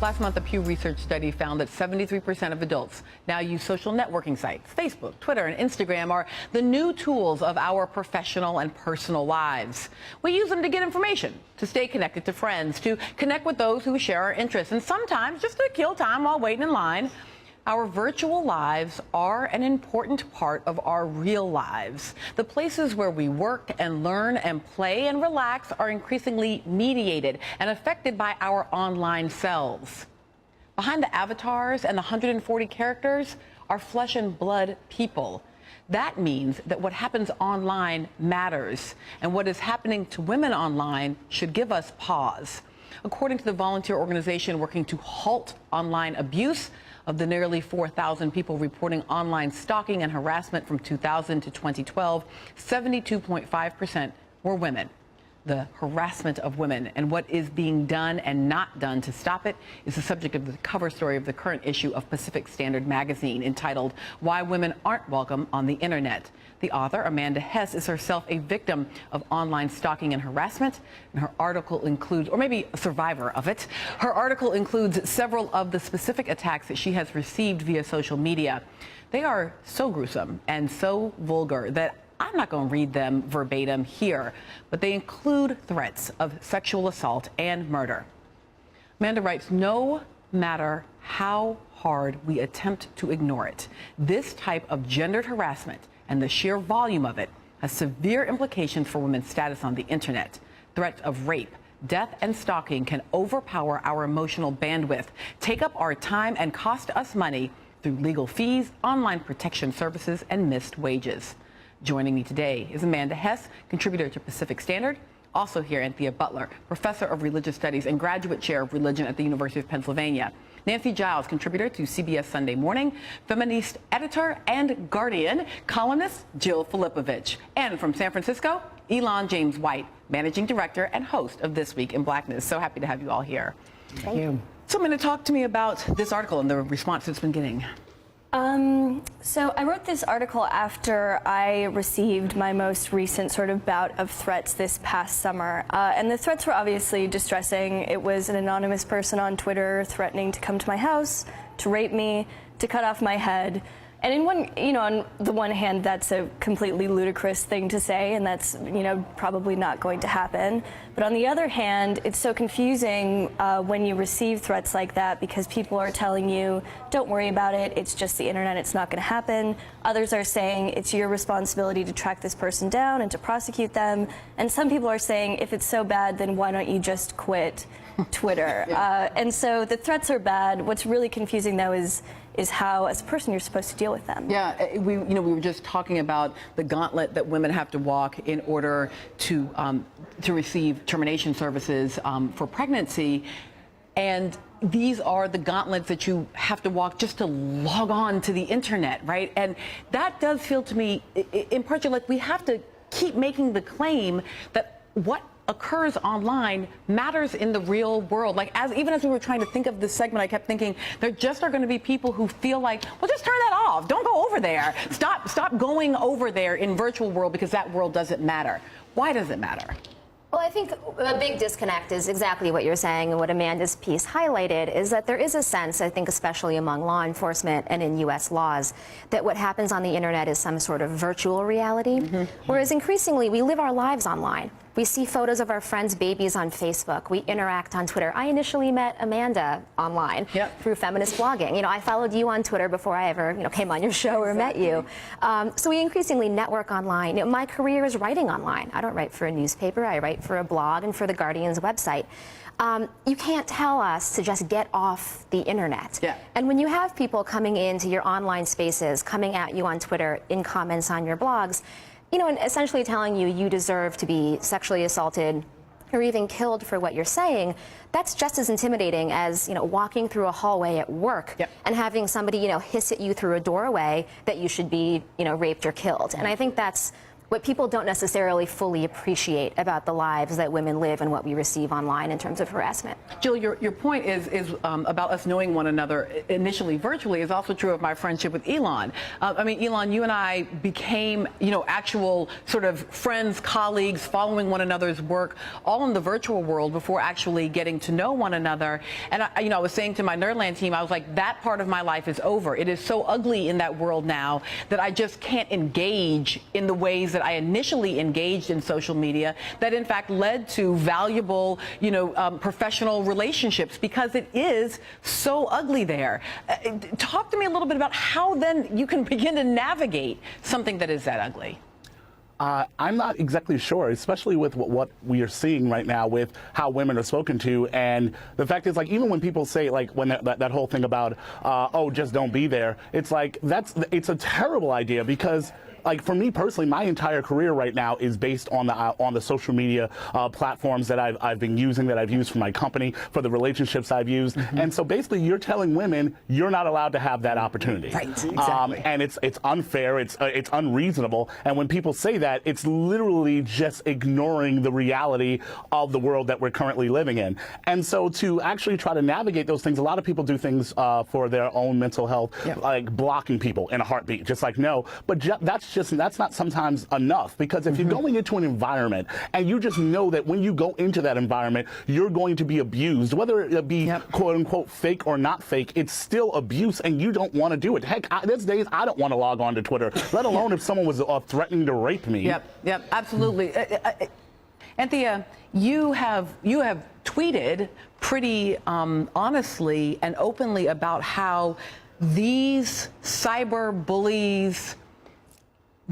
Last month, a Pew Research study found that 73% of adults now use social networking sites. Facebook, Twitter, and Instagram are the new tools of our professional and personal lives. We use them to get information, to stay connected to friends, to connect with those who share our interests, and sometimes just to kill time while waiting in line. Our virtual lives are an important part of our real lives. The places where we work and learn and play and relax are increasingly mediated and affected by our online selves. Behind the avatars and the 140 characters are flesh and blood people. That means that what happens online matters, and what is happening to women online should give us pause. According to the volunteer organization working to halt online abuse, of the nearly 4,000 people reporting online stalking and harassment from 2000 to 2012, 72.5% were women. The harassment of women and what is being done and not done to stop it is the subject of the cover story of the current issue of Pacific Standard magazine, entitled "Why Women Aren't Welcome on the Internet." The author, Amanda Hess, is herself a victim of online stalking and harassment, and her article includes, or maybe a survivor of it, her article includes several of the specific attacks that she has received via social media. They are so gruesome and so vulgar that I'm not going to read them verbatim here, but they include threats of sexual assault and murder. Amanda writes, no matter how hard we attempt to ignore it, this type of gendered harassment and the sheer volume of it has severe implications for women's status on the internet. Threats of rape, death, and stalking can overpower our emotional bandwidth, take up our time, and cost us money through legal fees, online protection services, and missed wages. Joining me today is Amanda Hess, contributor to Pacific Standard. Also here, Anthea Butler, professor of religious studies and graduate chair of religion at the University of Pennsylvania. Nancy Giles, contributor to CBS Sunday Morning, feminist editor and Guardian columnist Jill Filopovic. And from San Francisco, Elon James White, managing director and host of This Week in Blackness. So happy to have you all here. Thank you. So I'm going to talk to me about this article and the response it's been getting. So I wrote this article after I received my most recent sort of bout of threats this past summer. And the threats were obviously distressing. It was an anonymous person on Twitter threatening to come to my house, to rape me, to cut off my head. And on the one hand, that's a completely ludicrous thing to say, and that's, probably not going to happen. But on the other hand, it's so confusing when you receive threats like that, because people are telling you, don't worry about it, it's just the internet, it's not going to happen. Others are saying it's your responsibility to track this person down and to prosecute them. And some people are saying, if it's so bad, then why don't you just quit Twitter? Yeah. And so the threats are bad. What's really confusing, though, is how, as a person, you're supposed to deal with them. Yeah, we were just talking about the gauntlet that women have to walk in order to receive termination services for pregnancy, and these are the gauntlets that you have to walk just to log on to the internet, right? And that does feel to me, in part, like we have to keep making the claim that what occurs online matters in the real world. Like, even as we were trying to think of this segment, I kept thinking there just are going to be people who feel like, well, just turn that off. Don't go over there. Stop going over there in virtual world, because that world doesn't matter. Why does it matter? Well, I think a big disconnect is exactly what you're saying, and what Amanda's piece highlighted is that there is a sense, I think especially among law enforcement and in U.S. laws, that what happens on the internet is some sort of virtual reality, whereas increasingly we live our lives online. We see photos of our friends' babies on Facebook. We interact on Twitter. I initially met Amanda online through feminist blogging. I followed you on Twitter before I ever, came on your show or met you. So we increasingly network online. My career is writing online. I don't write for a newspaper. I write for a blog and for the Guardian's website. You can't tell us to just get off the internet. Yeah. And when you have people coming into your online spaces, coming at you on Twitter, in comments on your blogs, and essentially telling you you deserve to be sexually assaulted or even killed for what you're saying, that's just as intimidating as, walking through a hallway at work and having somebody, hiss at you through a doorway that you should be, raped or killed. And I think that's what people don't necessarily fully appreciate about the lives that women live and what we receive online in terms of harassment. Jill, your point is about us knowing one another initially virtually is also true of my friendship with Elon. I mean, Elon, you and I became, actual sort of friends, colleagues, following one another's work, all in the virtual world before actually getting to know one another. And I was saying to my Nerdland team, I was like, that part of my life is over. It is so ugly in that world now that I just can't engage in the ways that I initially engaged in social media that in fact led to valuable, professional relationships, because it is so ugly there. Talk to me a little bit about how then you can begin to navigate something that is that ugly. I'm not exactly sure, especially with what we are seeing right now with how women are spoken to. And the fact is, like, even when people say, like, when that whole thing about, oh, just don't be there, it's like, it's a terrible idea, because like, for me personally, my entire career right now is based on the social media platforms that I've been using, that I've used for my company, for the relationships I've used. And so basically you're telling women you're not allowed to have that opportunity. Right, exactly. And it's unfair, it's unreasonable. And when people say that, it's literally just ignoring the reality of the world that we're currently living in. And so to actually try to navigate those things, a lot of people do things for their own mental health, like blocking people in a heartbeat, just like no. But that's not sometimes enough, because if you're going into an environment and you just know that when you go into that environment, you're going to be abused, whether it be quote unquote fake or not fake, it's still abuse, and you don't want to do it. Heck, there's days I don't want to log on to Twitter, let alone if someone was threatening to rape me. Yep, absolutely. Anthea, you have tweeted pretty honestly and openly about how these cyber bullies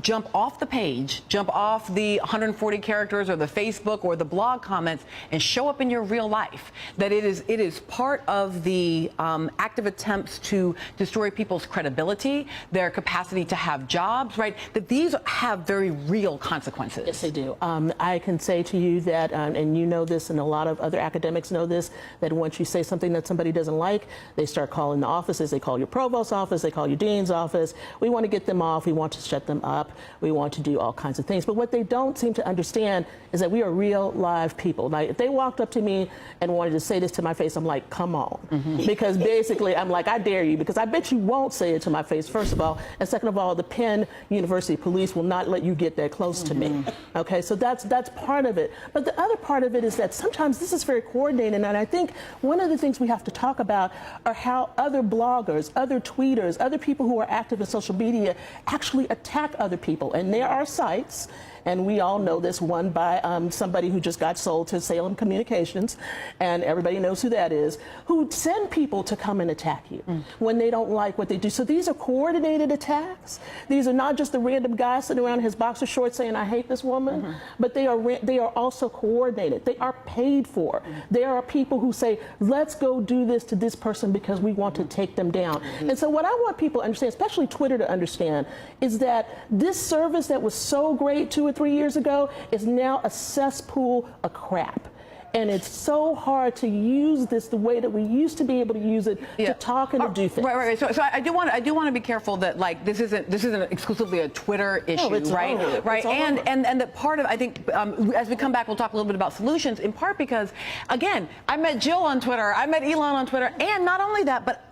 jump off the page, jump off the 140 characters or the Facebook or the blog comments and show up in your real life. That it is part of the active attempts to destroy people's credibility, their capacity to have jobs, right? That these have very real consequences. Yes, they do. I can say to you that, and you know this, and a lot of other academics know this, that once you say something that somebody doesn't like, they start calling the offices. They call your provost's office, they call your dean's office. We want to get them off. We want to shut them up. We want to do all kinds of things. But what they don't seem to understand is that we are real, live people. Like, if they walked up to me and wanted to say this to my face, I'm like, come on. Because basically, I'm like, I dare you, because I bet you won't say it to my face, first of all. And second of all, the Penn University police will not let you get that close to me. Okay, so that's part of it. But the other part of it is that sometimes this is very coordinated. And I think one of the things we have to talk about are how other bloggers, other tweeters, other people who are active in social media actually attack other people. And there are sites, and we all know this, one by somebody who just got sold to Salem Communications, and everybody knows who that is, who send people to come and attack you when they don't like what they do. So these are coordinated attacks. These are not just the random guy sitting around in his boxer shorts saying, I hate this woman, but they are also coordinated. They are paid for. There are people who say, let's go do this to this person because we want to take them down. And so what I want people to understand, especially Twitter to understand, is that this service that was so great 2 or 3 years ago is now a cesspool of crap. And it's so hard to use this the way that we used to be able to use it to talk and to do things. Right. So I do want to be careful that, like, this isn't exclusively a Twitter issue, right? Right. And that part of, I think, as we come back, we'll talk a little bit about solutions. In part because, again, I met Jill on Twitter, I met Elon on Twitter, and not only that, but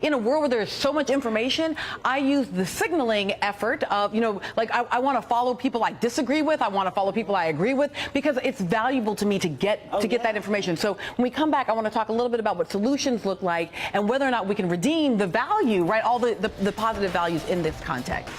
in a world where there's so much information, I use the signaling effort of, like, I want to follow people I disagree with, I want to follow people I agree with, because it's valuable to me to get that information. So when we come back, I want to talk a little bit about what solutions look like and whether or not we can redeem the value, right? All the positive values in this context.